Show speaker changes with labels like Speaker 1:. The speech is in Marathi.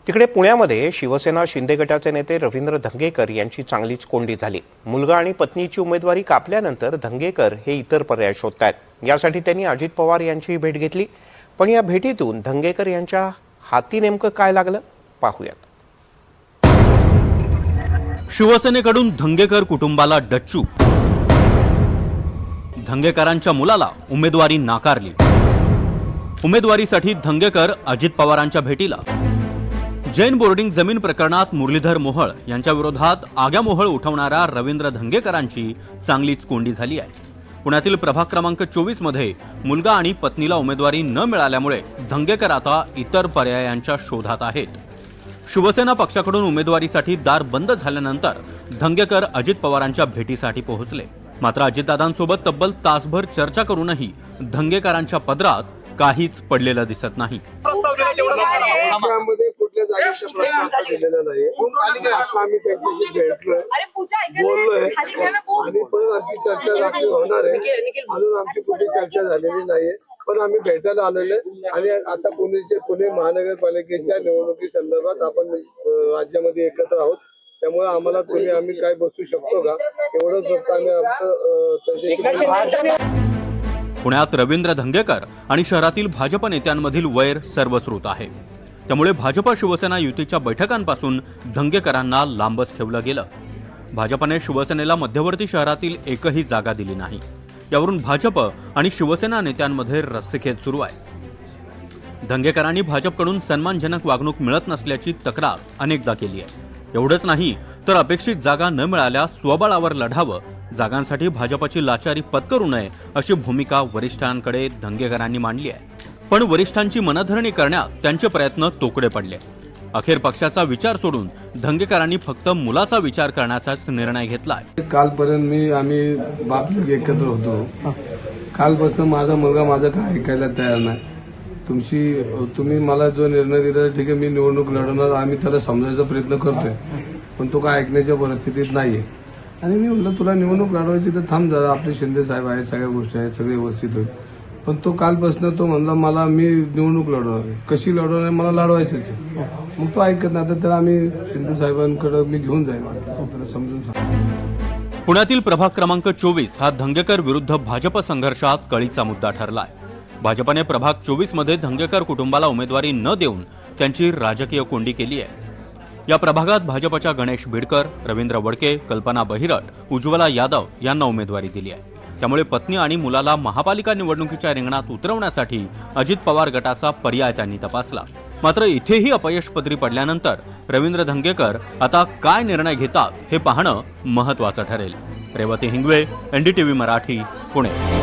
Speaker 1: तिकडे पुण्यामध्ये शिवसेना शिंदे गटाचे नेते रवींद्र धंगेकर यांची चांगलीच कोंडी झाली। मुलगा आणि पत्नीची उमेदवारी कापल्यानंतर धंगेकर हे इतर पर्याय शोधतायत। यासाठी त्यांनी अजित पवार यांची भेट घेतली, पण या भेटीतून धंगेकर यांच्या हाती नेमकं काय लागलं पाहूयात।
Speaker 2: शिवसेनेकडून धंगेकर कुटुंबाला डच्चू। धंगेकरांच्या मुलाला उमेदवारी नाकारली। उमेदवारीसाठी धंगेकर अजित पवारांच्या भेटीला। जैन बोर्डिंग जमीन प्रकरणात मुरलीधर मोहोळ यांच्या विरोधात आग्यामोहोळ उठवणाऱ्या रवींद्र धंगेकरांची चांगलीच कोंडी झाली आहे। पुण्यातील प्रभाग क्रमांक 24 मध्ये मुलगा आणि पत्नीला उमेदवारी न मिळाल्यामुळे धंगेकर आता इतर पर्यायांच्या शोधात आहेत। शिवसेना पक्षाकडून उमेदवारीसाठी दार बंद झाल्यानंतर धंगेकर अजित पवारांच्या भेटीसाठी पोहोचले। मात्र अजितदादांसोबत तब्बल तासभर चर्चा करूनही धंगेकरांच्या पदरात काहीच पडलेलं दिसत नाही।
Speaker 3: पण आम्ही भेटायला आलेले आणि आता पुणे महानगरपालिकेच्या निवडणुकी संदर्भात आपण राज्यामध्ये एकत्र आहोत, त्यामुळे आम्हाला आम्ही काय बसू शकतो का एवढंच फक्त आम्ही
Speaker 2: पुण्यात रवींद्र धंगेकर आणि शहरातील भाजप नेत्यांमधील वैर सर्वश्रुत आहे। त्यामुळे भाजप शिवसेना युतीच्या बैठकांपासून धंगेकरांना लांबच ठेवलं गेलं। भाजपने शिवसेनेला मध्यवर्ती शहरातील एकही जागा दिली नाही। यावरून भाजप आणि शिवसेना नेत्यांमध्ये रस्सीखेच सुरू आहे। धंगेकरांनी भाजपकडून सन्मानजनक वागणूक मिळत नसल्याची तक्रार अनेकदा केली आहे। एवढंच नाही तर अपेक्षित जागा न मिळाल्यास स्वबळावर लढावं, जागांसाठी भाजपची लाचारी पत्करू नये अशी भूमिका वरिष्ठांकडे धंगेकरांनी मांडली आहे। पण वरिष्ठांची मनधरणी करण्यात त्यांचे प्रयत्न तोकडे पडले। अखेर पक्षाचा विचार सोडून धंगेकरांनी फक्त मुलाचा विचार करण्याचाच निर्णय घेतलाय।
Speaker 3: कालपर्यंत आम्ही बाप एकत्र होतो। कालपासून माझा मुलगा माझं काय ऐकायला तयार नाही। तुम्ही मला जो निर्णय दिला ठीक आहे, मी निवडणूक लढवणार, आम्ही त्याला समजायचा प्रयत्न करतोय, पण तो काय ऐकण्याच्या परिस्थितीत नाहीये। आणि मी म्हटलं तुला निवडणूक लढवायची तर थांब जरा, आपले शिंदे साहेब आहेत, सगळ्या गोष्टी आहेत, सगळे व्यवस्थित होईल। पण तो कालपासून तो म्हणला मला मी निवडणूक लढवणार आहे, कशी लढवणार मला लढवायचंच आहे। मग तो ऐकत नाही, तर त्याला आम्ही शिंदे साहेबांकडे मी घेऊन जाईल, त्याला समजून सांग।
Speaker 2: पुण्यातील प्रभाग क्रमांक 24 हा धंगेकर विरुद्ध भाजप संघर्षात कळीचा मुद्दा ठरलाय। भाजपने प्रभाग 24 मध्ये धंगेकर कुटुंबाला उमेदवारी न देऊन त्यांची राजकीय कोंडी केली आहे। या प्रभागात भाजपच्या गणेश बिडकर, रवींद्र वडके, कल्पना बहिरट, उज्ज्वला यादव यांना उमेदवारी दिली आहे। त्यामुळे पत्नी आणि मुलाला महापालिका निवडणुकीच्या रिंगणात उतरवण्यासाठी अजित पवार गटाचा पर्याय त्यांनी तपासला। मात्र इथेही अपयश पदरी पडल्यानंतर रवींद्र धंगेकर आता काय निर्णय घेतात हे पाहणं महत्त्वाचं ठरेल। रेवती हिंगवे, NDTV मराठी, पुणे।